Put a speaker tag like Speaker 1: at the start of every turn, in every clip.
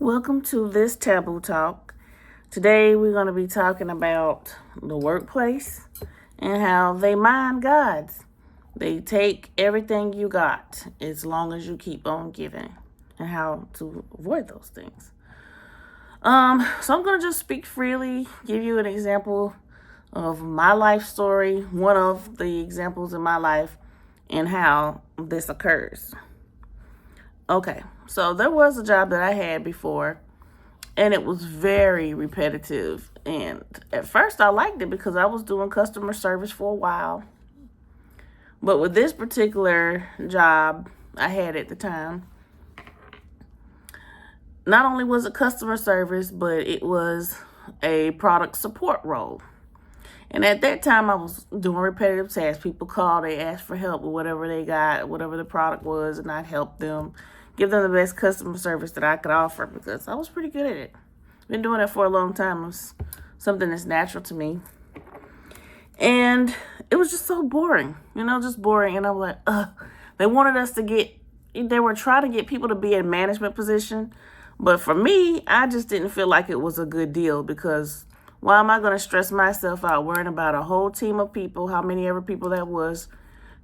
Speaker 1: Welcome to this Taboo Talk. Today we're going to be talking about the workplace and how they mind gods. They take everything you got as long as you keep on giving and how to avoid those things. So I'm going to just speak freely, give you an example of my life story, one of the examples in my life, and how this occurs. Okay, so there was a job that I had before, and it was very repetitive. And at first, I liked it because I was doing customer service for a while. But with this particular job I had at the time, not only was it customer service, but it was a product support role. And at that time, I was doing repetitive tasks. People called, they asked for help with whatever they got, whatever the product was, and I'd help them, give them the best customer service that I could offer because I was pretty good at it. Been doing it for a long time. It was something that's natural to me. And it was just so boring, just boring. And I was like, they wanted us to they were trying to get people to be in management position. But for me, I just didn't feel like it was a good deal because why am I going to stress myself out worrying about a whole team of people, how many ever people that was,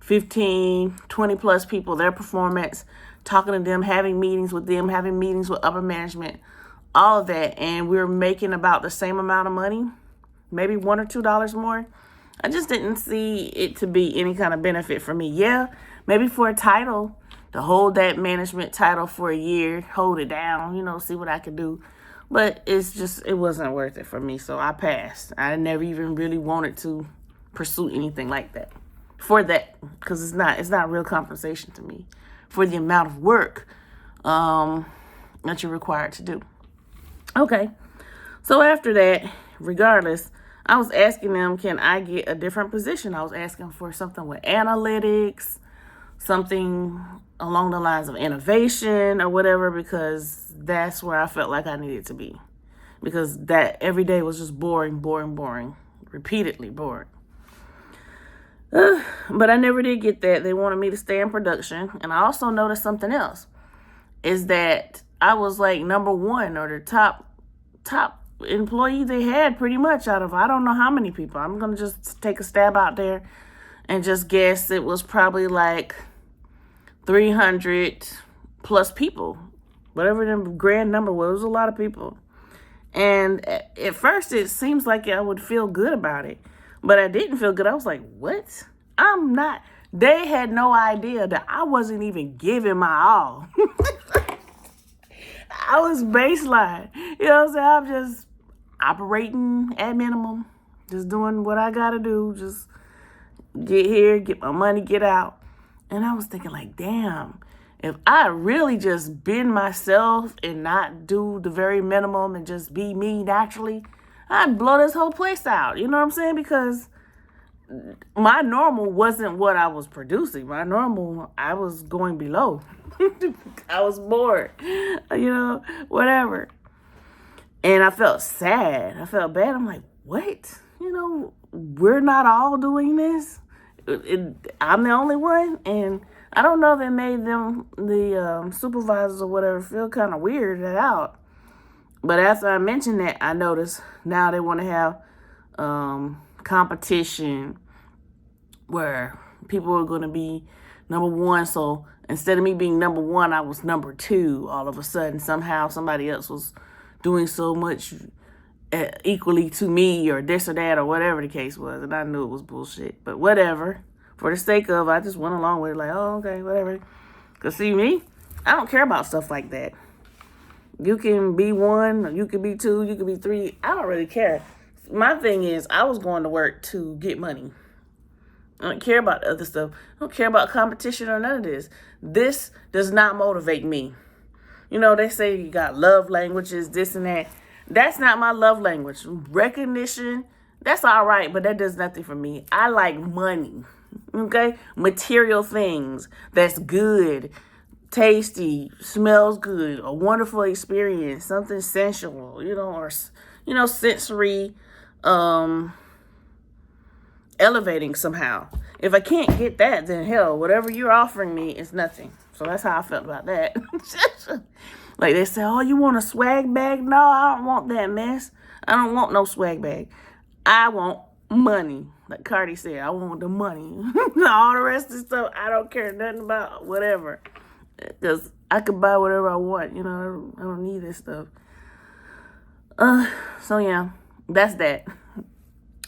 Speaker 1: 15, 20 plus people, their performance, talking to them, having meetings with them, having meetings with upper management, all of that. And we're making about the same amount of money, maybe $1 or $2 more. I just didn't see it to be any kind of benefit for me. Yeah, maybe for a title, to hold that management title for a year, hold it down, see what I could do. But it wasn't worth it for me. So I passed. I never even really wanted to pursue anything like that for that, because it's not real compensation to me for the amount of work that you're required to do. Okay. So after that, regardless, I was asking them, can I get a different position? I was asking for something with analytics, something along the lines of innovation or whatever, because that's where I felt like I needed to be. Because that every day was just boring, repeatedly boring. But I never did get that. They wanted me to stay in production. And I also noticed something else, is that I was like number one or the top employee they had pretty much out of I don't know how many people. I'm going to just take a stab out there and just guess it was probably like 300 plus people. Whatever the grand number was, it was a lot of people. And at first it seems like I would feel good about it, but I didn't feel good. I was like, what? I'm not. They had no idea that I wasn't even giving my all. I was baseline. You know what I'm saying? I'm just operating at minimum, just doing what I got to do, just get here, get my money, get out. And I was thinking like, damn, if I really just bend myself and not do the very minimum and just be me naturally, I'd blow this whole place out. You know what I'm saying? Because my normal wasn't what I was producing. My normal, I was going below. I was bored, whatever. And I felt sad. I felt bad. I'm like, what? We're not all doing this. I'm the only one. And I don't know if it made them, the supervisors or whatever, feel kind of weirded out. But after I mentioned that, I noticed now they want to have competition where people are going to be number one. So instead of me being number one, I was number two. All of a sudden, somehow somebody else was doing so much equally to me or this or that or whatever the case was. And I knew it was bullshit. But whatever. For the sake of, I just went along with it like, oh, okay, whatever. Because see me, I don't care about stuff like that. You can be one, you can be two, you can be three. I don't really care. My thing is, I was going to work to get money. I don't care about the other stuff. I don't care about competition or none of this. This does not motivate me. They say you got love languages, this and that. That's not my love language. Recognition, that's all right, but that does nothing for me. I like money, okay? Material things that's good, tasty, smells good, a wonderful experience, something sensual, or, sensory, elevating somehow. If I can't get that, then hell, whatever you're offering me is nothing. So that's how I felt about that. Like they say, oh, you want a swag bag? No, I don't want that mess. I don't want no swag bag. I want money. Like Cardi said, I want the money. All the rest of the stuff, I don't care nothing about, whatever. Because I could buy whatever I want. You know, I don't need this stuff. So yeah, that's that.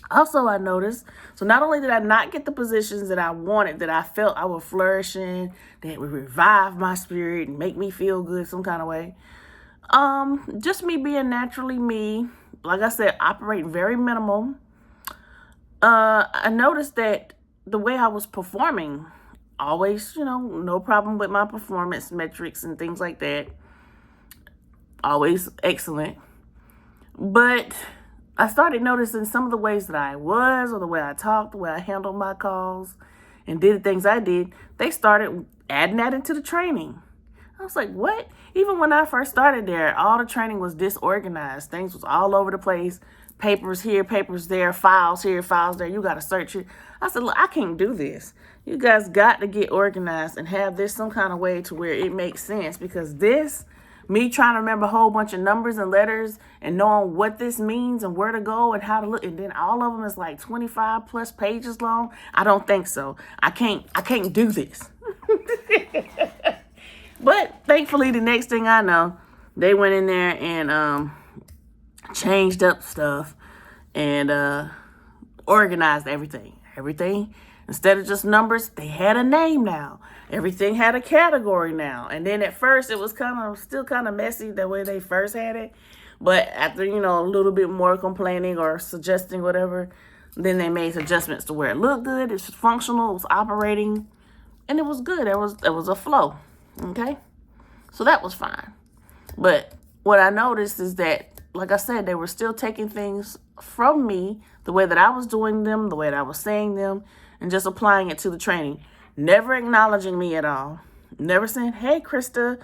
Speaker 1: Also, I noticed, so not only did I not get the positions that I wanted, that I felt I would flourish in, that would revive my spirit and make me feel good some kind of way. Just me being naturally me, like I said, operating very minimal. I noticed that the way I was performing, always, no problem with my performance metrics and things like that. Always excellent. But I started noticing some of the ways that I was, or the way I talked, the way I handled my calls and did the things I did, they started adding that into the training. I was like, what? Even when I first started there, all the training was disorganized. Things was all over the place. Papers here, papers there, files here, files there. You got to search it. I said, look, I can't do this. You guys got to get organized and have this some kind of way to where it makes sense, because me trying to remember a whole bunch of numbers and letters and knowing what this means and where to go and how to look, and then all of them is like 25 plus pages long. I don't think so. I can't do this. But thankfully, the next thing I know, they went in there and changed up stuff and organized everything. Everything, instead of just numbers, they had a name now. Everything had a category now. And then at first, it was still kind of messy the way they first had it. But after, a little bit more complaining or suggesting whatever, then they made adjustments to where it looked good, it was functional, it was operating, and it was good. It was a flow. Okay? So that was fine. But what I noticed is that, like I said, they were still taking things from me, the way that I was doing them, the way that I was saying them, and just applying it to the training. Never acknowledging me at all. Never saying, hey, Krista,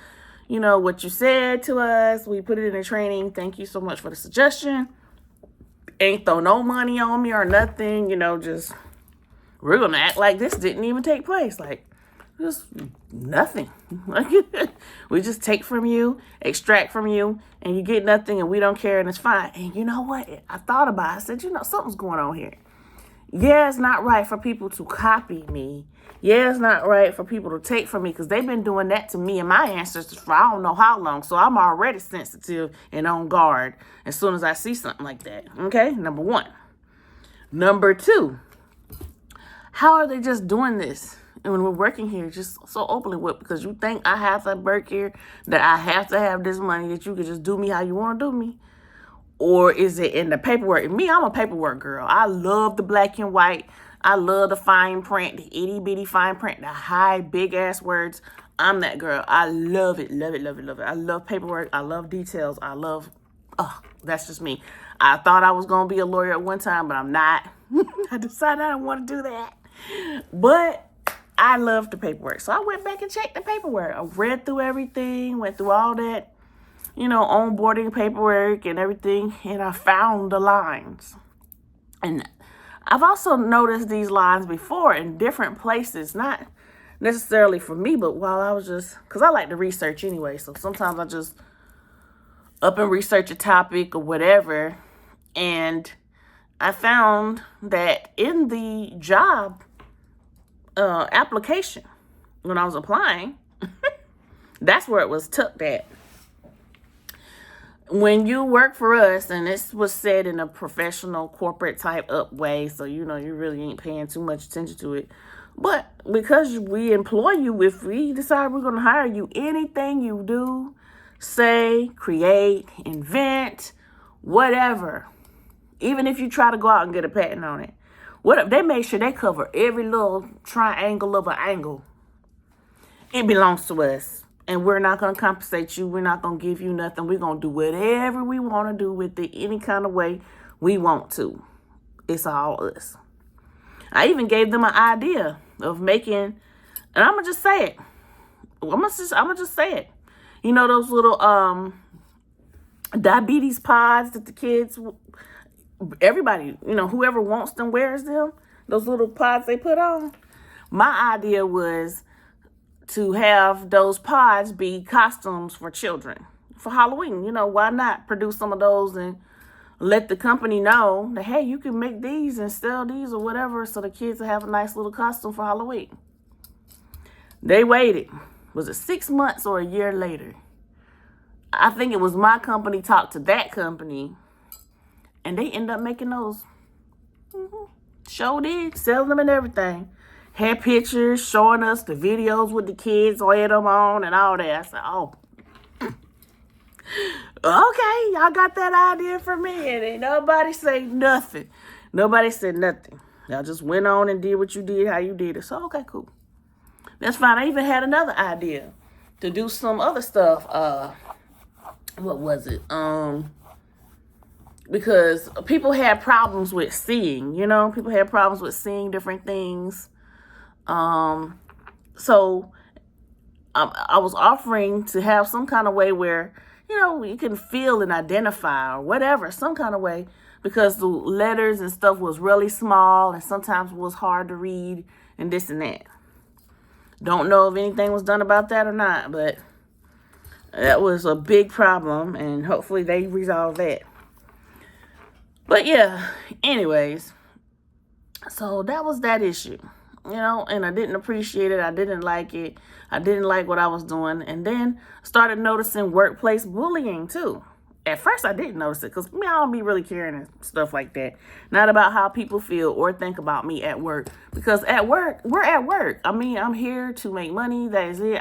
Speaker 1: what you said to us, we put it in the training. Thank you so much for the suggestion. Ain't throw no money on me or nothing, just, we're going to act like this didn't even take place. Like, just nothing. We just take from you, extract from you, and you get nothing, and we don't care, and it's fine. And you know what? I thought about it. I said, something's going on here. Yeah, it's not right for people to copy me. Yeah, it's not right for people to take from me, because they've been doing that to me and my ancestors for I don't know how long. So I'm already sensitive and on guard as soon as I see something like that. Okay, number one. Number two, how are they just doing this? And when we're working here, just so openly with, because you think I have to work here, that I have to have this money, that you can just do me how you want to do me? Or is it in the paperwork? And me, I'm a paperwork girl. I love the black and white. I love the fine print, the itty bitty fine print, the high, big ass words. I'm that girl. I love it, love it, love it, love it. I love paperwork. I love details. That's just me. I thought I was going to be a lawyer at one time, but I'm not. I decided I don't want to do that. But I love the paperwork. So I went back and checked the paperwork. I read through everything, went through all that, onboarding paperwork and everything, and I found the lines. And I've also noticed these lines before in different places, not necessarily for me, but while I was because I like to research anyway, so sometimes I just up and research a topic or whatever, and I found that in the job application, when I was applying, that's where it was tucked at. When you work for us, and this was said in a professional corporate type up way, so you really ain't paying too much attention to it. But because we employ you, if we decide we're going to hire you, anything you do, say, create, invent, whatever, even if you try to go out and get a patent on it, they make sure they cover every little triangle of an angle. It belongs to us. And we're not going to compensate you. We're not going to give you nothing. We're going to do whatever we want to do with it, any kind of way we want to. It's all us. I even gave them an idea of making, and I'm going to just say it. I'm going to just say it. Those little diabetes pods that the kids, everybody, whoever wants them wears them. Those little pods they put on. My idea was to have those pods be costumes for children. for Halloween. Why not produce some of those and let the company know that, hey, you can make these and sell these or whatever, so the kids will have a nice little costume for Halloween. They waited. Was it 6 months or a year later? I think it was my company talked to that company, and they ended up making those. Sure did. Selling them and everything. Had pictures showing us the videos with the kids had them on and all that. I said, oh, okay, y'all got that idea from me. And ain't nobody say nothing. Nobody said nothing. Y'all just went on and did what you did, how you did it. So, okay, cool. That's fine. I even had another idea to do some other stuff. What was it? Because people had problems with seeing, people had problems with seeing different things. So I was offering to have some kind of way where, you can feel and identify or whatever, some kind of way, because the letters and stuff was really small and sometimes was hard to read and this and that. Don't know if anything was done about that or not, but that was a big problem, and hopefully they resolved that. But yeah, anyways, so that was that issue, and I didn't appreciate it. I didn't like it. I didn't like what I was doing. And then started noticing workplace bullying too. At first I didn't notice it because I don't be really caring and stuff like that. Not about how people feel or think about me at work. Because at work, we're at work. I'm here to make money. That is it.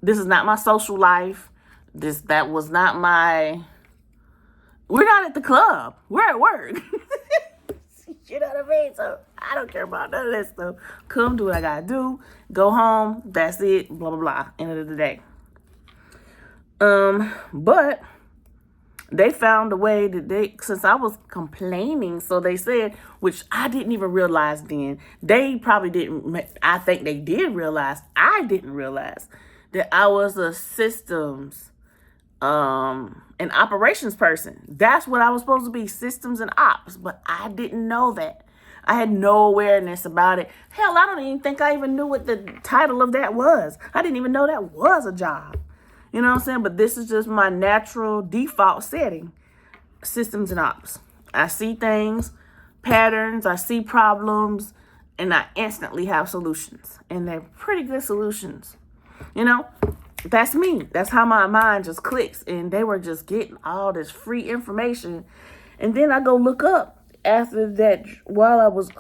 Speaker 1: This is not my social life. That was not my... We're not at the club. We're at work. You know what I mean? So I don't care about none of that stuff. Come do what I gotta do. Go home. That's it. Blah, blah, blah. End of the day. But they found a way that since I was complaining, so they said, which I didn't even realize then. They probably didn't. I think they did realize. I didn't realize that I was a systems an operations person. That's what I was supposed to be, systems and ops, but I didn't know that. I had no awareness about it. Hell, I don't even think I even knew what the title of that was. I didn't even know that was a job. You know what I'm saying? But this is just my natural default setting, systems and ops. I see things, patterns, I see problems, and I instantly have solutions. And they're pretty good solutions. That's me. That's how my mind just clicks. And they were just getting all this free information. And then I go look up after that while I was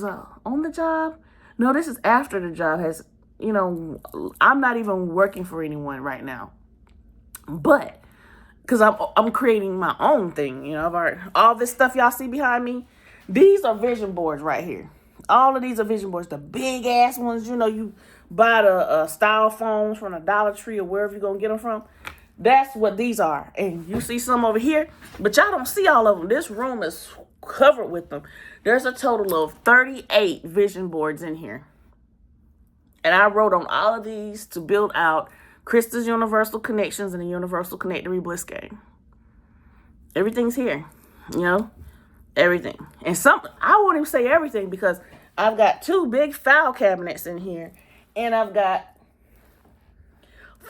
Speaker 1: I on the job? No, this is after the job has, I'm not even working for anyone right now. But because I'm creating my own thing, all this stuff y'all see behind me, these are vision boards right here. All of these are vision boards, the big ass ones, you buy the styrofoams from the Dollar Tree or wherever you're going to get them from. That's what these are. And you see some over here, but y'all don't see all of them. This room is covered with them. There's a total of 38 vision boards in here. And I wrote on all of these to build out Krista's Universal Connections and the Universal Connectory Bliss Game. Everything's here, everything. And I won't even say everything because I've got 2 big file cabinets in here. And I've got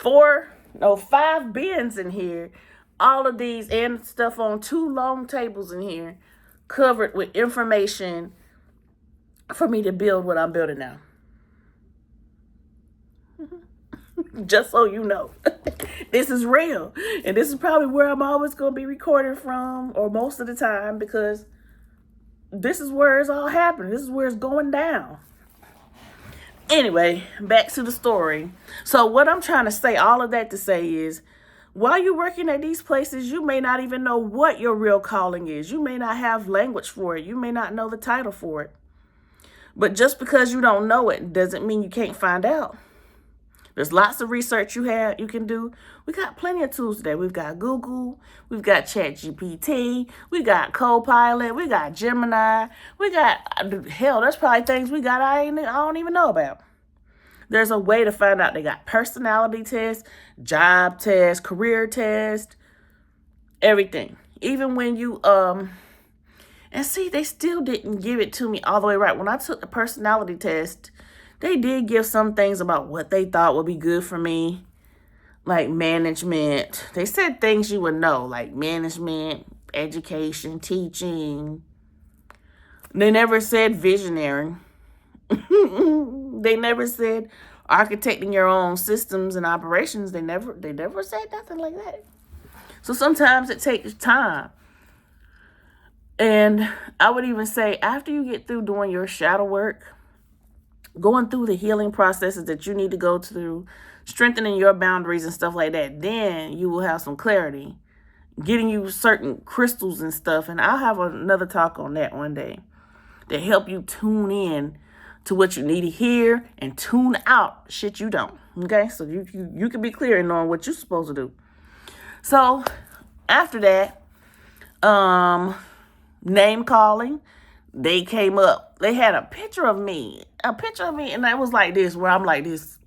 Speaker 1: 5 bins in here. All of these and stuff on 2 long tables in here covered with information for me to build what I'm building now. Just so you know, this is real. And this is probably where I'm always going to be recording from, or most of the time, because this is where it's all happening. This is where it's going down. Anyway, back to the story. So what I'm trying to say, all of that to say is, while you're working at these places, you may not even know what your real calling is. You may not have language for it. You may not know the title for it. But just because you don't know it doesn't mean you can't find out. There's lots of research you can do. We got plenty of tools today. We've got Google, we've got ChatGPT, we got Copilot, we got Gemini, we got, hell, there's probably things we got I don't even know about. There's a way to find out. They got personality tests, job tests, career tests, everything. Even when you, and see, they still didn't give it to me all the way right. When I took the personality test, they did give some things about what they thought would be good for me. like management. They said things you would know, like management, education, teaching. They never said visionary. They never said architecting your own systems and operations. They never said nothing like that. So sometimes it takes time. And I would even say after you get through doing your shadow work, going through the healing processes that you need to go through, strengthening your boundaries and stuff like that, then you will have some clarity, getting you certain crystals and stuff. And I'll have another talk on that one day to help you tune in to what you need to hear and tune out shit you don't. Okay, so you can be clear in knowing what you're supposed to do. So after that, name calling, they came up. They had a picture of me, and I was like this, where I'm like this.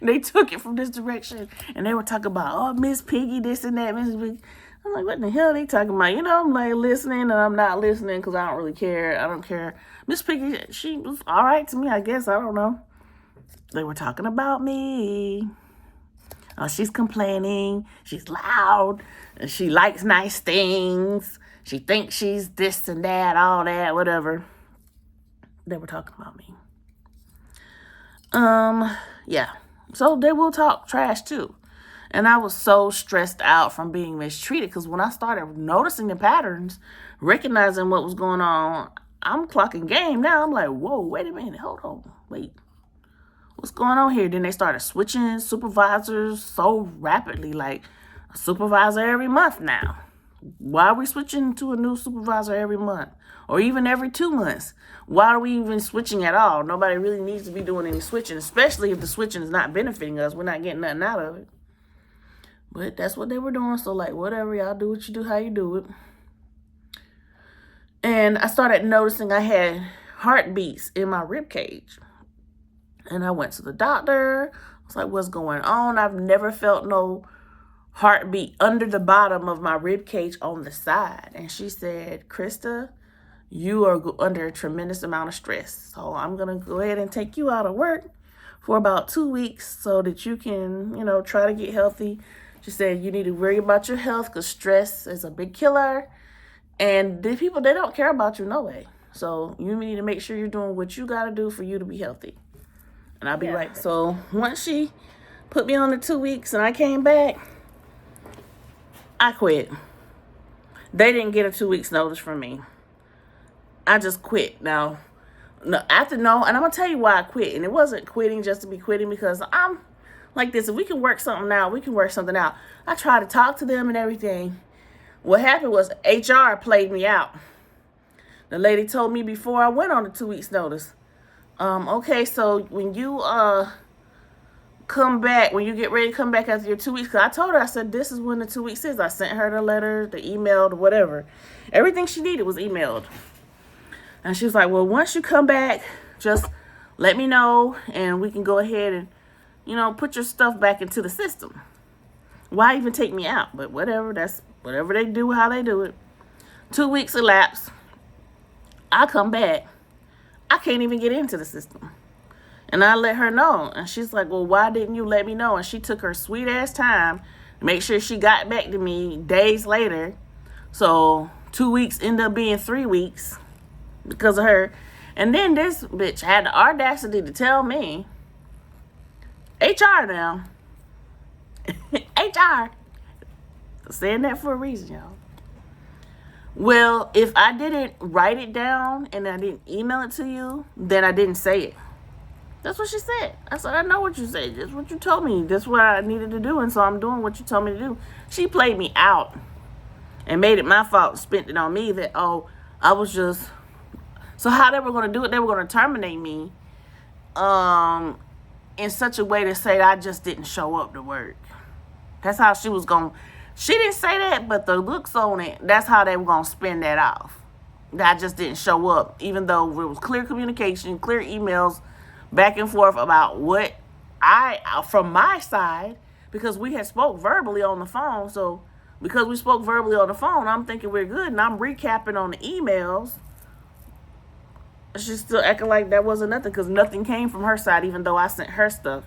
Speaker 1: They took it from this direction, and they were talking about, oh, Miss Piggy, this and that, Miss Piggy. I'm like, what in the hell are they talking about? You know, I'm like listening, and I'm not listening because I don't really care. I don't care. Miss Piggy, she was all right to me, I guess. I don't know. They were talking about me. Oh, she's complaining. She's loud. She likes nice things. She thinks she's this and that, all that, whatever. They were talking about me. Yeah. So they will talk trash too. And I was so stressed out from being mistreated because when I started noticing the patterns, recognizing what was going on, I'm clocking game now. I'm like, whoa, wait a minute. Hold on. Wait. What's going on here? Then they started switching supervisors so rapidly, like a supervisor every month now. Why are we switching to a new supervisor every month? Or even every 2 months? Why are we even switching at all? Nobody really needs to be doing any switching, especially if the switching is not benefiting us. We're not getting nothing out of it. But that's what they were doing. So like, whatever, y'all do what you do, how you do it. And I started noticing I had heartbeats in my rib cage. And I went to the doctor. I was like, what's going on? I've never felt no heartbeat under the bottom of my rib cage on the side. And she said, Krista, you are under a tremendous amount of stress. So I'm going to go ahead and take you out of work for about 2 weeks so that you can, try to get healthy. She said, you need to worry about your health because stress is a big killer. And the people, they don't care about you no way. So you need to make sure you're doing what you got to do for you to be healthy. And I'll be right. So once she put me on the 2 weeks and I came back, I quit. They didn't get a 2 weeks notice from me. I just quit. And I'm going to tell you why I quit. And it wasn't quitting just to be quitting because I'm like this. If we can work something out, we can work something out. I tried to talk to them and everything. What happened was HR played me out. The lady told me before I went on the 2 weeks notice, okay, so when you come back, when you get ready to come back after your 2 weeks, because I told her, I said, this is when the 2 weeks is. I sent her the letter, the email, whatever. Everything she needed was emailed. And she was like, well, once you come back, just let me know, and we can go ahead and, put your stuff back into the system. Why even take me out? But whatever, that's whatever they do, how they do it. 2 weeks elapsed. I come back. I can't even get into the system. And I let her know. And she's like, well, why didn't you let me know? And she took her sweet ass time to make sure she got back to me days later. So 2 weeks ended up being 3 weeks because of her. And then this bitch had the audacity to tell me, HR now. HR. Saying that for a reason, y'all. Well, if I didn't write it down and I didn't email it to you, then I didn't say it. That's what she said. I said, I know what you said. That's what you told me. That's what I needed to do, and so I'm doing what you told me to do. She played me out and made it my fault, spent it on me that, I was just... So how they were going to do it, they were going to terminate me in such a way to say I just didn't show up to work. That's how she was going to... She didn't say that, but the looks on it, that's how they were going to spin that off. That I just didn't show up, even though there was clear communication, clear emails back and forth about what from my side, because we had spoke verbally on the phone. So because we spoke verbally on the phone, I'm thinking we're good, and I'm recapping on the emails. She's still acting like that wasn't nothing because nothing came from her side, even though I sent her stuff.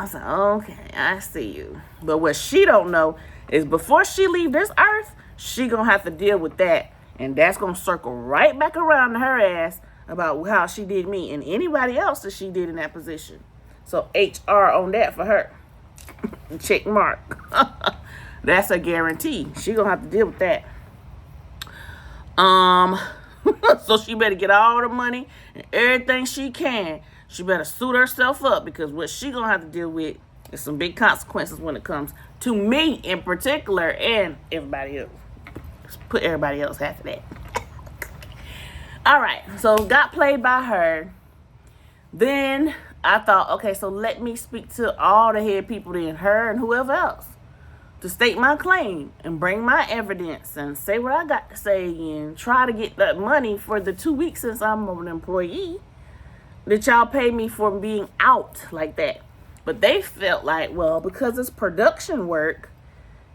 Speaker 1: I said, okay, I see you. But what she don't know is before she leave this earth, she gonna have to deal with that. And that's gonna circle right back around to her ass about how she did me and anybody else that she did in that position. So HR on that for her. Check mark. That's a guarantee. She gonna have to deal with that. So she better get all the money and everything she can. She better suit herself up, because what she gonna have to deal with is some big consequences when it comes to me in particular and everybody else. Just put everybody else after that. All right, so got played by her. Then I thought, okay, so let me speak to all the head people then, her and whoever else, to state my claim and bring my evidence and say what I got to say and try to get that money for the 2 weeks since I'm an employee that y'all pay me for being out like that. But they felt like, well, because it's production work,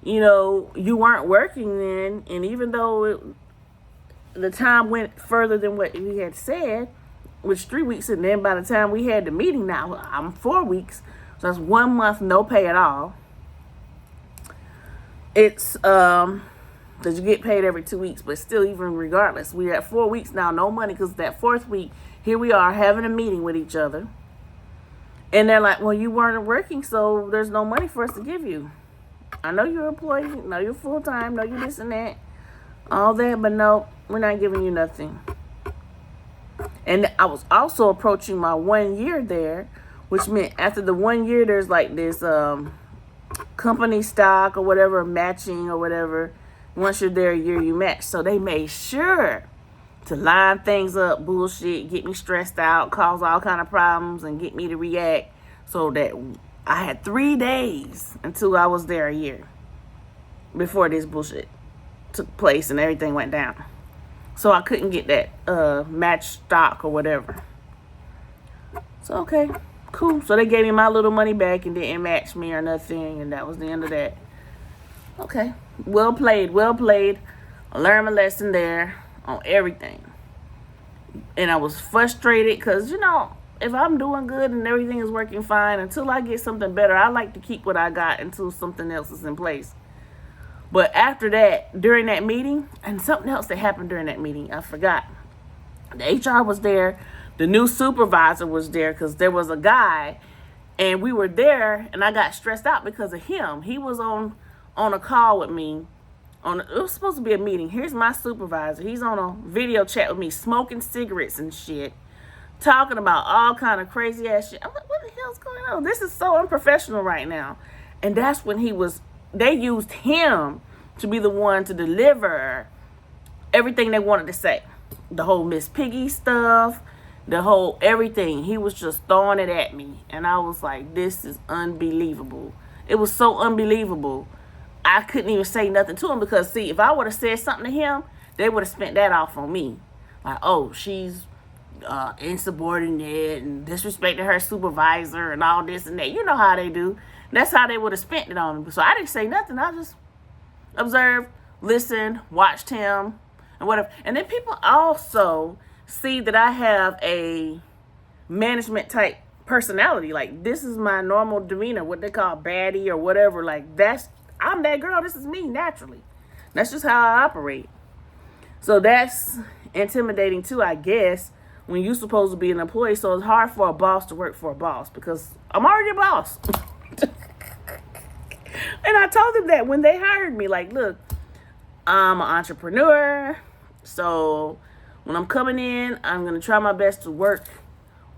Speaker 1: you know, you weren't working then, and even though the time went further than what we had said, which 3 weeks, and then by the time we had the meeting now, I'm 4 weeks, so that's 1 month no pay at all. It's because you get paid every 2 weeks, but still, even regardless, we're at 4 weeks now, no money, because that 4th week, here we are having a meeting with each other, and they're like, well, you weren't working, so there's no money for us to give you. I know you're an employee, know you're full-time, know you this and that, all that, but no, we're not giving you nothing. And I was also approaching my 1 year there, which meant after the 1 year, there's like this company stock or whatever, matching or whatever. Once you're there a year, you match. So they made sure to line things up, bullshit, get me stressed out, cause all kind of problems, and get me to react, so that I had 3 days until I was there a year before this bullshit took place and everything went down. So I couldn't get that match stock or whatever. So, okay, cool. So they gave me my little money back and didn't match me or nothing, and that was the end of that. Okay, well played, well played. I learned my lesson there on everything. And I was frustrated because, you know, if I'm doing good and everything is working fine, until I get something better, I like to keep what I got until something else is in place. But after that, during that meeting, and something else that happened during that meeting, I forgot. The HR was there. The new supervisor was there, because there was a guy, and we were there, and I got stressed out because of him. He was on a call with me. It was supposed to be a meeting. Here's my supervisor. He's on a video chat with me, smoking cigarettes and shit, talking about all kind of crazy ass shit. I'm like, what the hell's going on? This is so unprofessional right now. And that's when they used him to be the one to deliver everything they wanted to say. The whole Miss Piggy stuff, the whole everything. He was just throwing it at me. And I was like, this is unbelievable. It was so unbelievable. I couldn't even say nothing to him, because, see, if I would have said something to him, they would have spent that off on me. Like, oh, she's insubordinate and disrespected her supervisor and all this and that. You know how they do. That's how they would have spent it on me. So I didn't say nothing. I just observed, listened, watched him, and whatever. And then people also see that I have a management type personality. Like, this is my normal demeanor, what they call baddie or whatever. Like, I'm that girl. This is me naturally. That's just how I operate. So that's intimidating too, I guess, when you're supposed to be an employee. So it's hard for a boss to work for a boss, because I'm already a boss. And I told them that when they hired me, like, look, I'm an entrepreneur. So when I'm coming in, I'm going to try my best to work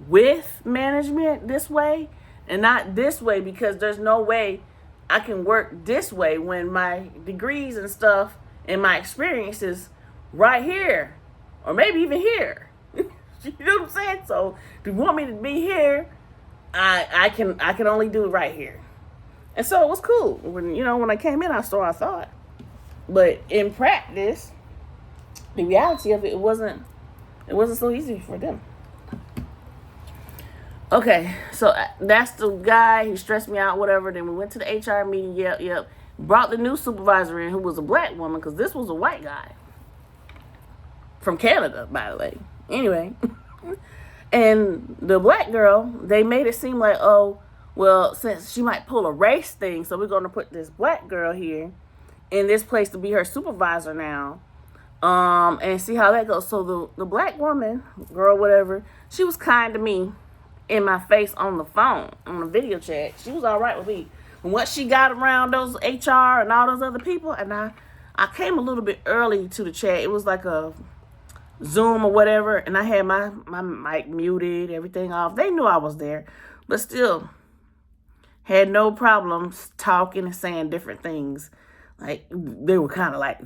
Speaker 1: with management this way and not this way, because there's no way I can work this way when my degrees and stuff and my experiences right here, or maybe even here. You know what I'm saying? So if you want me to be here, I can only do it right here. And so it was cool. When I came in, I thought. But in practice, the reality of it wasn't so easy for them. Okay, so that's the guy. He stressed me out, whatever. Then we went to the HR meeting. Yep. Brought the new supervisor in, who was a black woman, because this was a white guy. From Canada, by the way. Anyway. And the black girl, they made it seem like, oh, Well, since she might pull a race thing, so we're going to put this black girl here in this place to be her supervisor now. And see how that goes. So the black woman, girl, whatever, she was kind to me in my face on the phone, on the video chat. She was all right with me. And once she got around those HR and all those other people, and I came a little bit early to the chat. It was like a Zoom or whatever, and I had my mic muted, everything off. They knew I was there, but still had no problems talking and saying different things. Like, they were kind of like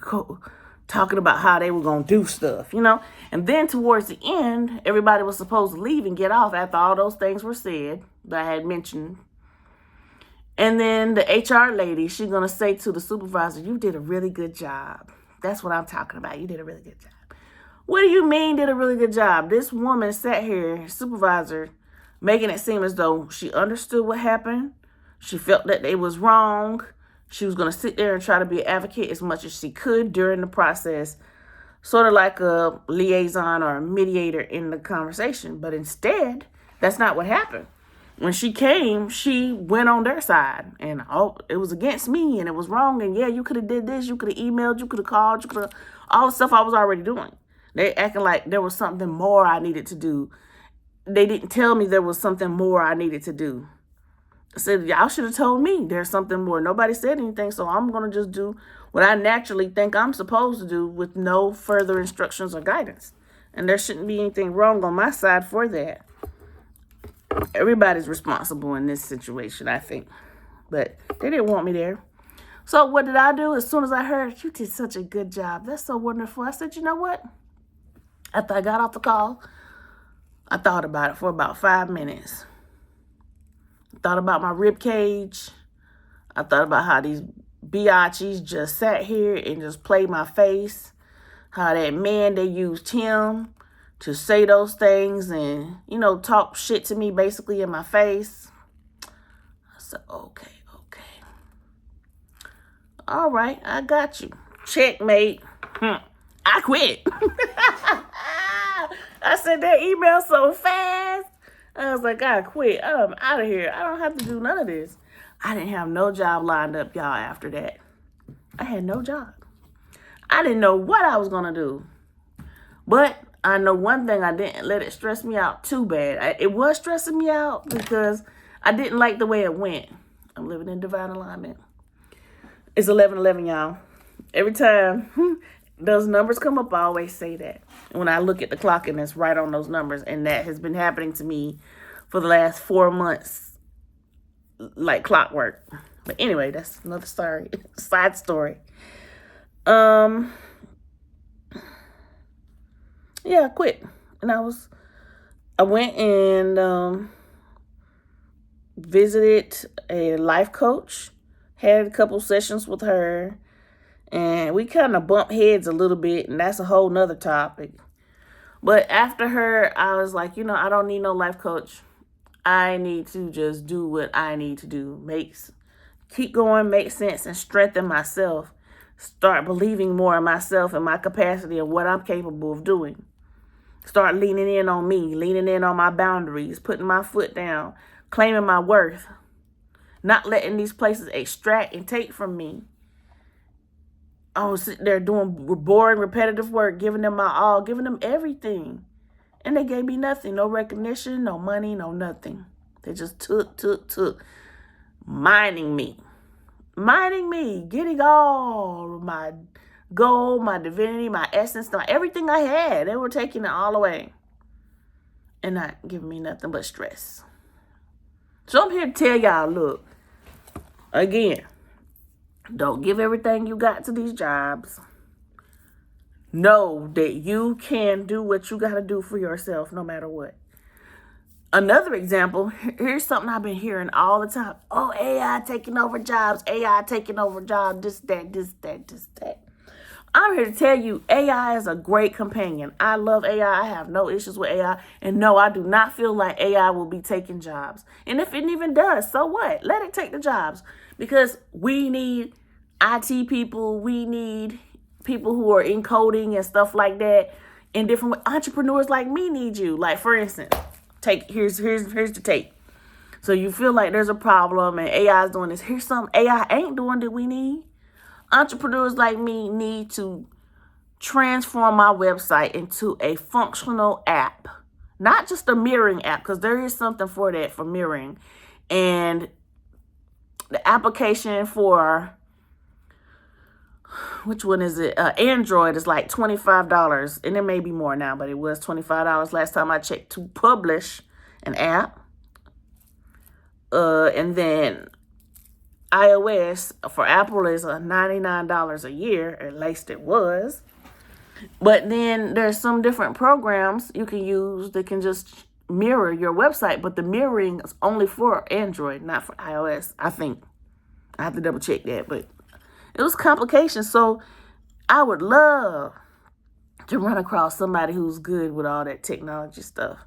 Speaker 1: talking about how they were going to do stuff, you know? And then towards the end, everybody was supposed to leave and get off after all those things were said that I had mentioned. And then the HR lady, she's going to say to the supervisor, you did a really good job. That's what I'm talking about. You did a really good job. What do you mean did a really good job? This woman sat here, supervisor, making it seem as though she understood what happened. She felt that it was wrong. She was going to sit there and try to be an advocate as much as she could during the process, sort of like a liaison or a mediator in the conversation. But instead, that's not what happened. When she came, she went on their side, and it was against me, and it was wrong, and yeah, you could have did this, you could have emailed, you could have called, you could have, all the stuff I was already doing. They acting like there was something more I needed to do. They didn't tell me there was something more I needed to do. I said, y'all should have told me there's something more. Nobody said anything, so I'm going to just do what I naturally think I'm supposed to do with no further instructions or guidance. And there shouldn't be anything wrong on my side for that. Everybody's responsible in this situation, I think. But they didn't want me there. So what did I do? As soon as I heard, you did such a good job. That's so wonderful. I said, you know what? After I got off the call, I thought about it for about 5 minutes. I thought about my rib cage. I thought about how these biatches just sat here and just played my face. How that man, they used him to say those things and, you know, talk shit to me basically in my face. I said, okay. All right, I got you. Checkmate. I quit. I sent that email so fast. I was like, I quit. I'm out of here. I don't have to do none of this. I didn't have no job lined up, y'all, after that. I had no job. I didn't know what I was going to do. But I know one thing, I didn't let it stress me out too bad. It was stressing me out because I didn't like the way it went. I'm living in divine alignment. It's 11:11, y'all. Every time those numbers come up, I always say that. When I look at the clock and it's right on those numbers, and that has been happening to me for the last 4 months, like clockwork. But anyway, that's another story, side story. Yeah, I quit. And I went and visited a life coach, had a couple sessions with her, and we kind of bumped heads a little bit, and that's a whole nother topic. But after her, I was like, you know, I don't need no life coach. I need to just do what I need to do. Keep going, make sense, and strengthen myself. Start believing more in myself and my capacity of what I'm capable of doing. Start leaning in on me, leaning in on my boundaries, putting my foot down, claiming my worth. Not letting these places extract and take from me. I was sitting there doing boring, repetitive work, giving them my all, giving them everything. And they gave me nothing. No recognition, no money, no nothing. They just took. Mining me, getting all my gold, my divinity, my essence, everything I had. They were taking it all away and not giving me nothing but stress. So I'm here to tell y'all, look, again, don't give everything you got to these jobs. Know that you can do what you got to do for yourself no matter what. Another example, here's something I've been hearing all the time. Oh, AI taking over jobs, AI taking over jobs, this, that. I'm here to tell you, AI is a great companion. I love AI. I have no issues with AI. And no, I do not feel like AI will be taking jobs. And if it even does, so what? Let it take the jobs. Because we need IT people. We need people who are in coding and stuff like that in different ways. Entrepreneurs like me need you. Like, for instance, here's the take. So you feel like there's a problem and AI is doing this. Here's something AI ain't doing that we need. Entrepreneurs like me need to transform my website into a functional app. Not just a mirroring app, because there is something for that, for mirroring. And the application for, which one is it? Android is like $25. And it may be more now, but it was $25 last time I checked to publish an app. And then iOS for Apple is $99 a year, at least it was. But then there's some different programs you can use that can just mirror your website, but the mirroring is only for Android, not for iOS, I think. I have to double check that, but it was complications. So I would love to run across somebody who's good with all that technology stuff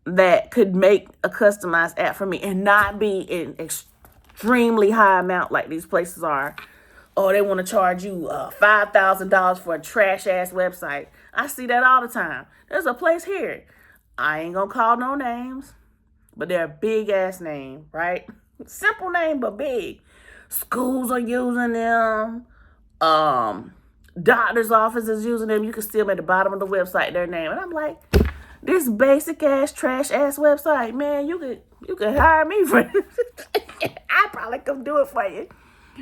Speaker 1: that could make a customized app for me and not be an extremely high amount like these places are. Oh, they want to charge you $5,000 for a trash-ass website. I see that all the time. There's a place here. I ain't going to call no names, but they're a big-ass name, right? Simple name, but big. Schools are using them. Doctor's office is using them. You can see them at the bottom of the website, their name. And I'm like, this basic-ass, trash-ass website, man, you could hire me for it. I probably could do it for you.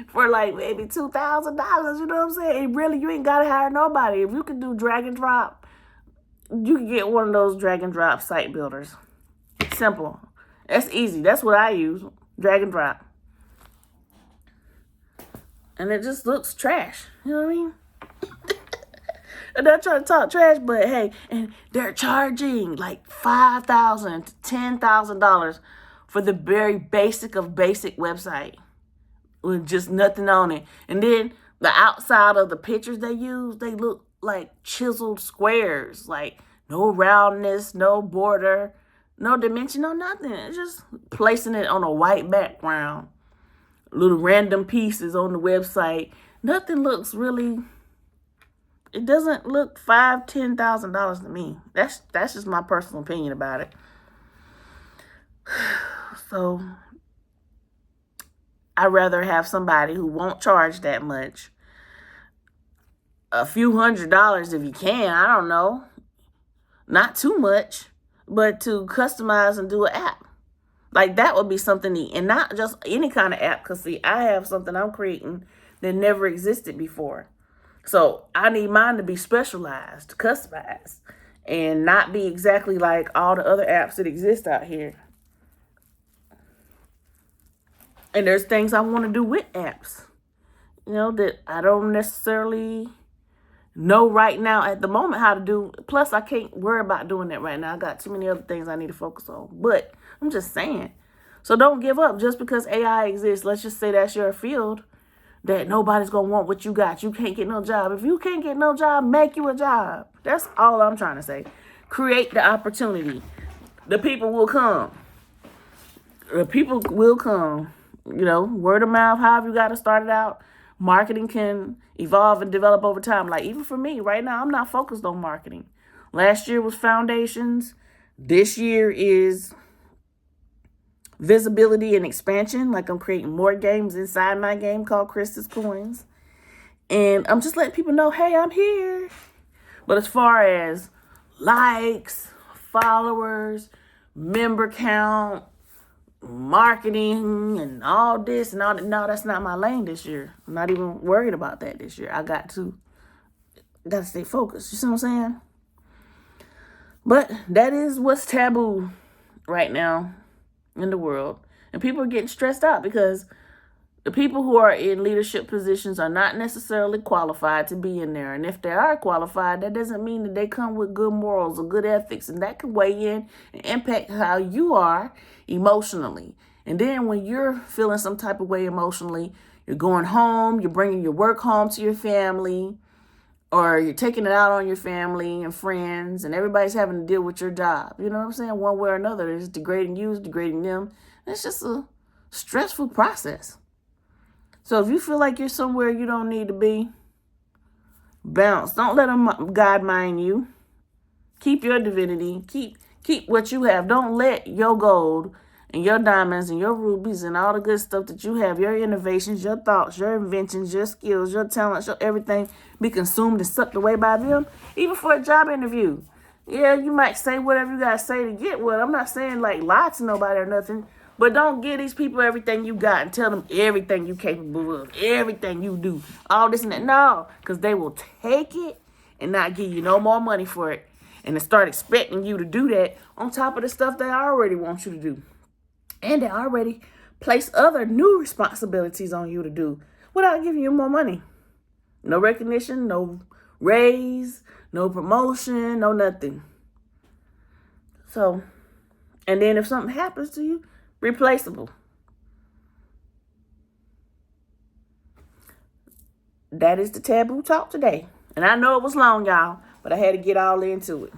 Speaker 1: For like maybe $2,000, you know what I'm saying? And really, you ain't got to hire nobody. If you can do drag and drop, you can get one of those drag and drop site builders. Simple. That's easy. That's what I use. Drag and drop. And it just looks trash. You know what I mean? I'm not trying to talk trash, but hey, and they're charging like $5,000 to $10,000 for the very basic of basic website with just nothing on it. And then the outside of the pictures they use, they look like chiseled squares, like no roundness, no border, no dimension, no nothing. It's just placing it on a white background. Little random pieces on the website. Nothing looks really, it doesn't look $5,000-$10,000 to me. That's just my personal opinion about it. So I'd rather have somebody who won't charge that much. A few $100s if you can, I don't know. Not too much, but to customize and do an app. Like that would be something neat. And not just any kind of app, because see, I have something I'm creating that never existed before. So I need mine to be specialized, customized, and not be exactly like all the other apps that exist out here. And there's things I want to do with apps, you know, that I don't necessarily know right now at the moment how to do. Plus, I can't worry about doing that right now. I got too many other things I need to focus on. But I'm just saying. So don't give up just because AI exists. Let's just say that's your field, that nobody's going to want what you got. You can't get no job. If you can't get no job, make you a job. That's all I'm trying to say. Create the opportunity. The people will come. The people will come. You know, word of mouth, however you got to start it out. Marketing can evolve and develop over time. Like even for me right now, I'm not focused on marketing. Last year was foundations. This year is visibility and expansion. Like I'm creating more games inside my game called Krista's Coins. And I'm just letting people know, hey, I'm here. But as far as likes, followers, member count, marketing and all this and all that, no, that's not my lane this year. I'm not even worried about that this year. I got to stay focused. You see what I'm saying? But that is what's taboo right now in the world. And people are getting stressed out because the people who are in leadership positions are not necessarily qualified to be in there. And if they are qualified, that doesn't mean that they come with good morals or good ethics. And that can weigh in and impact how you are emotionally. And then when you're feeling some type of way emotionally, you're going home, you're bringing your work home to your family, or you're taking it out on your family and friends, and everybody's having to deal with your job. You know what I'm saying? One way or another, it's degrading you, it's degrading them. It's just a stressful process. So if you feel like you're somewhere you don't need to be, bounce. Don't let them God mind you. Keep your divinity. Keep what you have. Don't let your gold and your diamonds and your rubies and all the good stuff that you have, your innovations, your thoughts, your inventions, your skills, your talents, your everything be consumed and sucked away by them, even for a job interview. Yeah, you might say whatever you got to say to get what. I'm not saying like lie to nobody or nothing, but don't give these people everything you got and tell them everything you capable of, everything you do, all this and that. No, because they will take it and not give you no more money for it, and to start expecting you to do that on top of the stuff they already want you to do. And they already place other new responsibilities on you to do without giving you more money. No recognition, no raise, no promotion, no nothing. So, and then if something happens to you, replaceable. That is the Taboo Talk today. And I know it was long, y'all, but I had to get all into it.